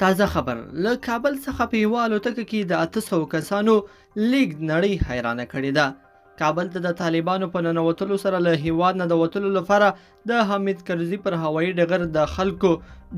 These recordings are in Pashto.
تازه خبر له کابل څخه په یوه الوتکه کې د 800 کسانو لیږد نړۍ حیرانه کړې ده. کابل ته د طالبانو په ننوتلو سره له هیواد نه د وتلو لپاره د حامد کرزي پر هوایي ډګر د خلکو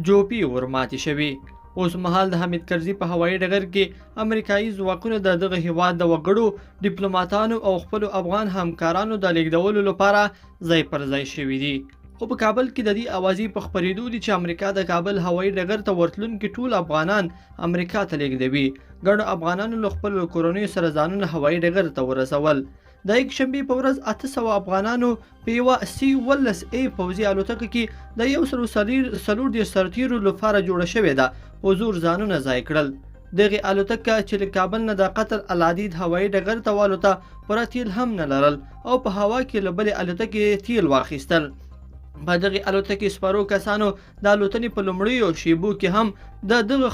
جوپي ورماتې شوي. اوس مهال د حامد کرزي په هوایي ډګر کې امریکایي ځواکونه د دغه هیواد د وګړو ډیپلوماتانو او خپلو افغان همکارانو د لیږدولو لپاره ځای پر ځای شوي دي. خو په کابل کې د دې اوازې په خپرېدو دي چې امریکا د کابل هوایي ډګر ته ورتلونکي ټول افغانان امریکا ته لیږدوي. ګڼو افغانانو له خپلو کورنیو سره ځانونه هوایي ډګر ته ورسول. د یکشنبې په ورځ 800 افغانانو په یوه C-10A پوځي الوتکه کې د 140 سرتیرو لپاره جوړه شوې ده په زور ځانونه ځای کړل. دغه الوتکه چې له کابل نه د قطر العدید هوایي ډګر ته والوته پوره تیل هم نه لرل او په هوا کې له بلې الوتکې تیل واخیستل. په دغه الوتکې سپارو کسانو د الوتنې په لومړیو شیبو کې هم د دغه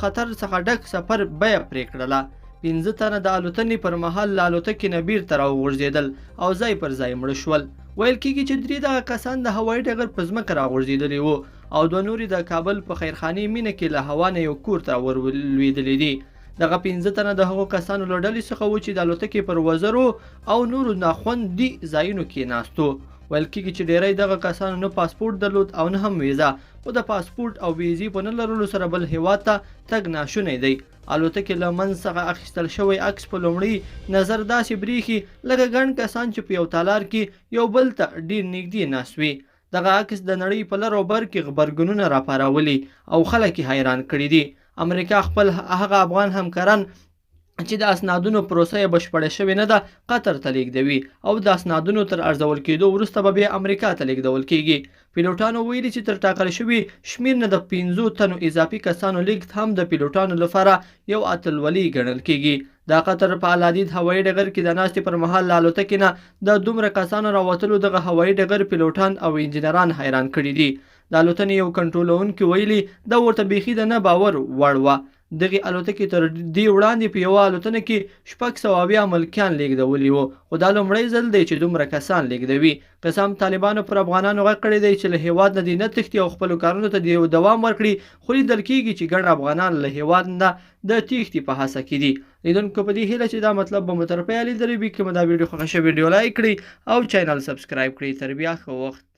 خطر څخه ډک سفر بیه پرې کړله. 15 تنه د الوتنې پر مهال له الوتکې نه بیرته راوغورځېدل او ځای پر ځای مړه شول. ویل کېږي چې 3 دغه کسان د هوایي ډګر په ځمکه راغورځېدلي وو او 2 نورې د کابل په خیرخانې مینه کې له هوا نه یو کور ته ورلوېدلي دي. دغه 15 تنه د هغو کسانو له ډلې څخه وو چې د الوتکې پر وزرو او نورو ناخوندي ځایونو کې ناستو. ویل کېږي چې ډیری دغه کسانو نه پاسپورټ درلود او نه هم ویزه، خو د پاسپورټ او ویزې په نه لرلو سره بل هیواد ته تګ ناشونی دی. الوتکې له منځ څخه اخیستل شوی عکس په لومړي نظر داسې بریښي لکه ګڼ کسان چې په یو تالار کې یو بل ته ډیر نږدې ناست وي. دغه عکس د نړۍ په لر او بر کې غبرګونونه راپارولي او خلک یې حیران کړي دي. امریکا خپل هغه افغان همکاران چې د اسنادونو پروسه یې بشپړه شوې نه ده قطر ته لیږدوي او د اسنادونو تر ارزول کېدو وروسته به بیا امریکا ته لیږدول کېږي. پیلوټانو ویلي چې تر ټاکل شوي شمېر نه د 15 تنو اضافي کسانو لیږد هم د پیلوټانو لپاره یو اتلولي ګڼل کېږي. د قطر په العدید هوایي ډګر کې د ناستې پر مهال له الوتکې نه د دومره کسانو راوتلو دغه هوایي ډګر پیلوټان او انجینران حیران کړي دي. د الوتنې یو کنټرولونکي ویلي دا ورته بیخي د نه باور وړ وه. دغه الوتکې تر دې وړاندې په یوه الوتنه کې 680 ملکیان لیږدولي وو، خو دا لومړی ځل دی چې دومره کسان لیږدوي. قسم طالبانو پر افغانانو غږ کړی دی چې له هیواد نه دې نه تښتي او خپلو کارونو ته دوام ورکړي، خو لیدل کېږي چې ګڼ افغانان له هیواد نه د تښتې په هڅه کې دي. لیدونکو په دې هیله چې دا مطلب به مو تر پایه لیدلی وي. که مو دا ویډیو خوښه شوې ویډیو لایک کړئ او چینل سبسکرایب کړئ. تر بیا ښه وخت.